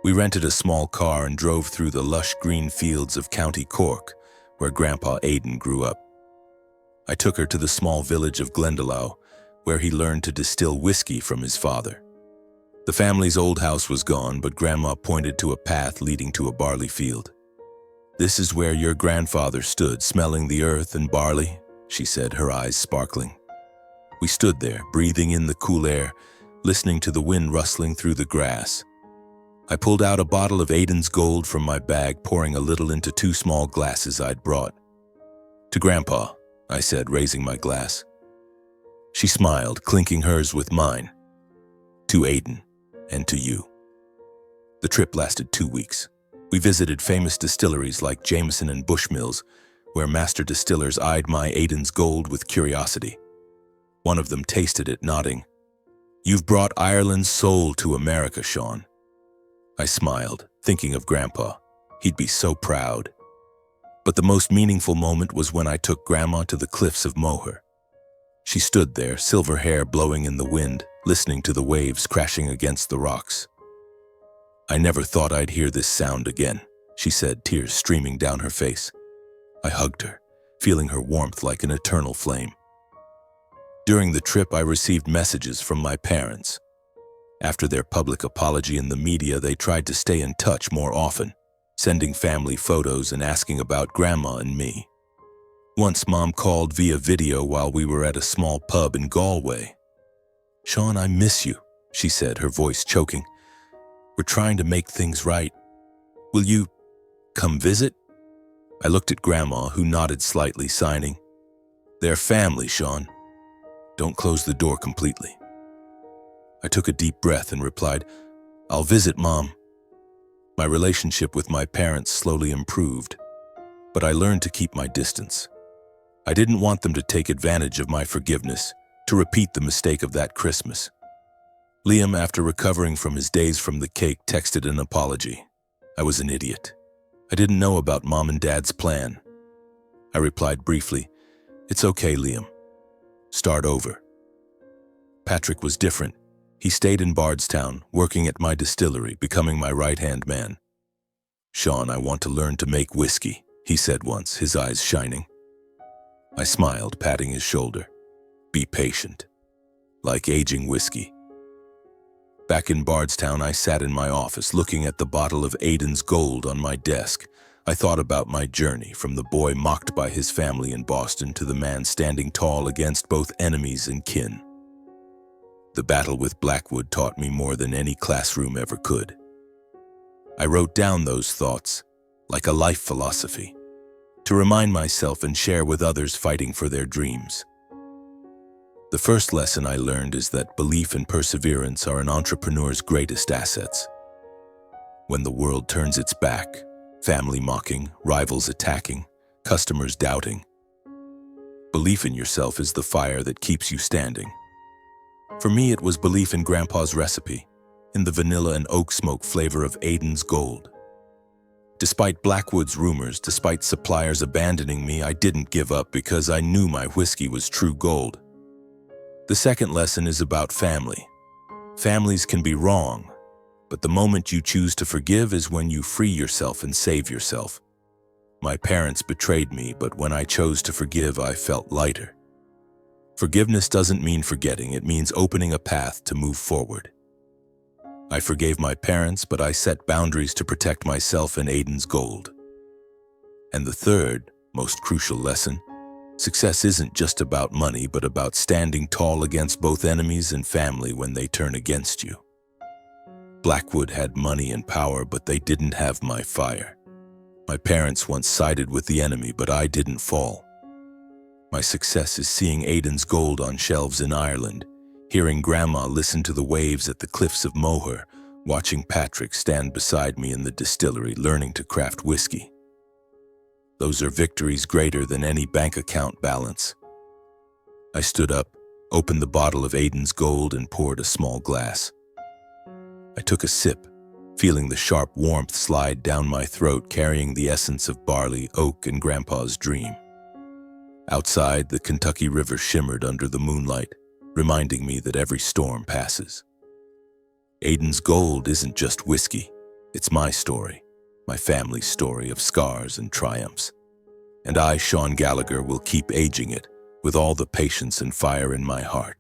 S1: We rented a small car and drove through the lush green fields of County Cork, where Grandpa Aiden grew up. I took her to the small village of Glendalough, where he learned to distill whiskey from his father. The family's old house was gone, but Grandma pointed to a path leading to a barley field. "This is where your grandfather stood, smelling the earth and barley," she said, her eyes sparkling. We stood there, breathing in the cool air, listening to the wind rustling through the grass. I pulled out a bottle of Aiden's Gold from my bag, pouring a little into 2 small glasses I'd brought. "To Grandpa," I said, raising my glass. She smiled, clinking hers with mine. "To Aiden, and to you." The trip lasted 2 weeks. We visited famous distilleries like Jameson and Bushmills, where master distillers eyed my Aiden's Gold with curiosity. One of them tasted it, nodding. "You've brought Ireland's soul to America, Sean." I smiled, thinking of Grandpa. He'd be so proud. But the most meaningful moment was when I took Grandma to the cliffs of Moher. She stood there, silver hair blowing in the wind, listening to the waves crashing against the rocks. "I never thought I'd hear this sound again," she said, tears streaming down her face. I hugged her, feeling her warmth like an eternal flame. During the trip, I received messages from my parents. After their public apology in the media, they tried to stay in touch more often, sending family photos and asking about Grandma and me. Once, Mom called via video while we were at a small pub in Galway. "Sean, I miss you," she said, her voice choking. "We're trying to make things right. Will you come visit?" I looked at Grandma, who nodded slightly, signing. "They're family, Sean. Don't close the door completely." I took a deep breath and replied, "I'll visit, Mom." My relationship with my parents slowly improved, but I learned to keep my distance. I didn't want them to take advantage of my forgiveness, to repeat the mistake of that Christmas. Liam, after recovering from his daze from the cake, texted an apology. I was an idiot. I didn't know about Mom and Dad's plan. I replied briefly, "It's okay, Liam. Start over." Patrick was different. He stayed in Bardstown, working at my distillery, becoming my right-hand man. "Sean, I want to learn to make whiskey," he said once, his eyes shining. I smiled, patting his shoulder. "Be patient. Like aging whiskey." Back in Bardstown, I sat in my office, looking at the bottle of Aiden's Gold on my desk. I thought about my journey, from the boy mocked by his family in Boston to the man standing tall against both enemies and kin. The battle with Blackwood taught me more than any classroom ever could. I wrote down those thoughts, like a life philosophy, to remind myself and share with others fighting for their dreams. The first lesson I learned is that belief and perseverance are an entrepreneur's greatest assets. When the world turns its back, family mocking, rivals attacking, customers doubting, belief in yourself is the fire that keeps you standing. For me, it was belief in Grandpa's recipe, in the vanilla and oak smoke flavor of Aiden's Gold. Despite Blackwood's rumors, despite suppliers abandoning me, I didn't give up because I knew my whiskey was true gold. The second lesson is about family. Families can be wrong, but the moment you choose to forgive is when you free yourself and save yourself. My parents betrayed me, but when I chose to forgive, I felt lighter. Forgiveness doesn't mean forgetting, it means opening a path to move forward. I forgave my parents, but I set boundaries to protect myself and Aiden's Gold. And the third, most crucial lesson, success isn't just about money, but about standing tall against both enemies and family when they turn against you. Blackwood had money and power, but they didn't have my fire. My parents once sided with the enemy, but I didn't fall. My success is seeing Aiden's Gold on shelves in Ireland, hearing Grandma listen to the waves at the cliffs of Moher, watching Patrick stand beside me in the distillery learning to craft whiskey. Those are victories greater than any bank account balance. I stood up, opened the bottle of Aiden's Gold, and poured a small glass. I took a sip, feeling the sharp warmth slide down my throat, carrying the essence of barley, oak, and Grandpa's dream. Outside, the Kentucky River shimmered under the moonlight, reminding me that every storm passes. Aiden's Gold isn't just whiskey. It's my story, my family's story of scars and triumphs. And I, Sean Gallagher, will keep aging it with all the patience and fire in my heart.